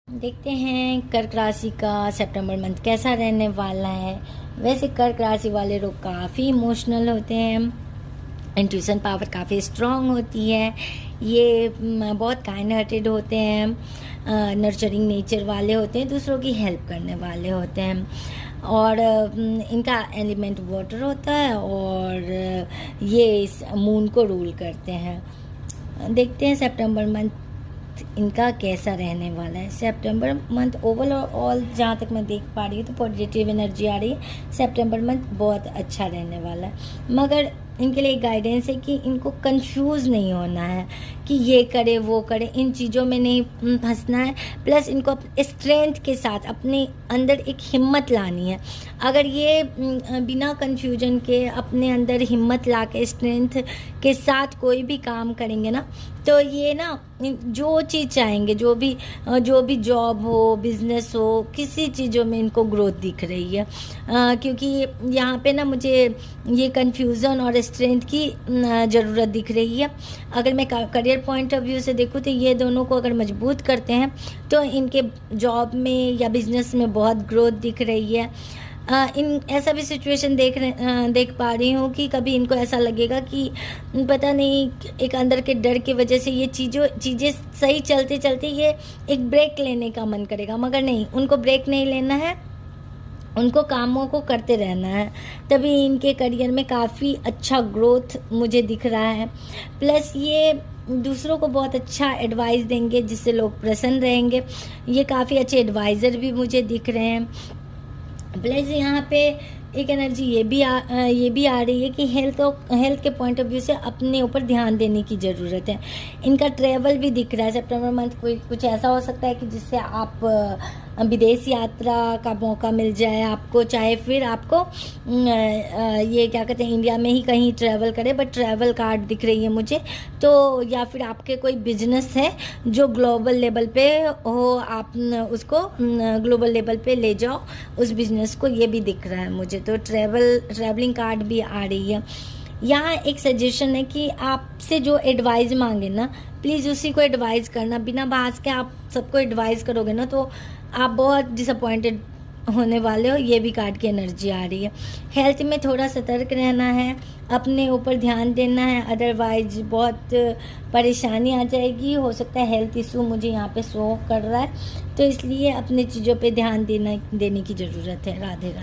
देखते हैं कर्क राशि का सितंबर मंथ कैसा रहने वाला है। वैसे कर्क राशि वाले लोग काफ़ी इमोशनल होते हैं, इंट्यूशन पावर काफ़ी स्ट्रांग होती है। ये बहुत काइंड हार्टेड होते हैं, नर्चरिंग नेचर वाले होते हैं, दूसरों की हेल्प करने वाले होते हैं। और इनका एलिमेंट वाटर होता है और ये इस मून को रूल करते हैं। देखते हैं सितंबर मंथ इनका कैसा रहने वाला है। सितंबर मंथ ओवरऑल जहाँ तक मैं देख पा रही हूँ तो पॉजिटिव एनर्जी आ रही है। सितंबर मंथ बहुत अच्छा रहने वाला है, मगर इनके लिए गाइडेंस है कि इनको कंफ्यूज नहीं होना है कि ये करे वो करे, इन चीज़ों में नहीं फंसना है। प्लस इनको स्ट्रेंथ के साथ अपने अंदर एक हिम्मत लानी है। अगर ये बिना कंफ्यूजन के अपने अंदर हिम्मत ला के स्ट्रेंथ के साथ कोई भी काम करेंगे ना, तो ये ना जो चीज़ चाहेंगे, जो भी जॉब हो, बिजनेस हो, किसी चीज़ों में इनको ग्रोथ दिख रही है। क्योंकि यहाँ पे ना मुझे ये कंफ्यूज़न और स्ट्रेंथ की ज़रूरत दिख रही है। अगर मैं करियर पॉइंट ऑफ व्यू से देखूँ तो ये दोनों को अगर मजबूत करते हैं तो इनके जॉब में या बिजनेस में बहुत ग्रोथ दिख रही है। इन ऐसा भी सिचुएशन देख पा रही हूँ कि कभी इनको ऐसा लगेगा कि पता नहीं एक अंदर के डर की वजह से ये चीज़ें सही चलते चलते ये एक ब्रेक लेने का मन करेगा, मगर नहीं, उनको ब्रेक नहीं लेना है, उनको कामों को करते रहना है। तभी इनके करियर में काफ़ी अच्छा ग्रोथ मुझे दिख रहा है। प्लस ये दूसरों को बहुत अच्छा एडवाइस देंगे जिससे लोग प्रसन्न रहेंगे। ये काफ़ी अच्छे एडवाइज़र भी मुझे दिख रहे हैं। प्लस यहाँ पे एक एनर्जी ये भी आ रही है कि हेल्थ के पॉइंट ऑफ व्यू से अपने ऊपर ध्यान देने की ज़रूरत है। इनका ट्रैवल भी दिख रहा है। सितंबर मंथ कुछ ऐसा हो सकता है कि जिससे आप विदेश यात्रा का मौका मिल जाए आपको, चाहे फिर आपको ये क्या कहते हैं इंडिया में ही कहीं ट्रैवल करे, बट ट्रैवल कार्ड दिख रही है मुझे तो। या फिर आपके कोई बिजनेस है जो ग्लोबल लेवल पे हो, आप उसको ग्लोबल लेवल पे ले जाओ उस बिज़नेस को, ये भी दिख रहा है मुझे। तो ट्रैवलिंग कार्ड भी आ रही है। यहाँ एक सजेशन है कि आपसे जो एडवाइस मांगे ना, प्लीज़ उसी को एडवाइस करना। बिना बहस के आप सबको एडवाइस करोगे ना तो आप बहुत डिसअपॉइंटेड होने वाले हो। ये भी कार्ड की एनर्जी आ रही है। हेल्थ में थोड़ा सतर्क रहना है, अपने ऊपर ध्यान देना है, अदरवाइज बहुत परेशानी आ जाएगी। हो सकता है हेल्थ इशू मुझे यहाँ पे शो कर रहा है, तो इसलिए अपने चीज़ों पे ध्यान देने की ज़रूरत है। राधे राधे।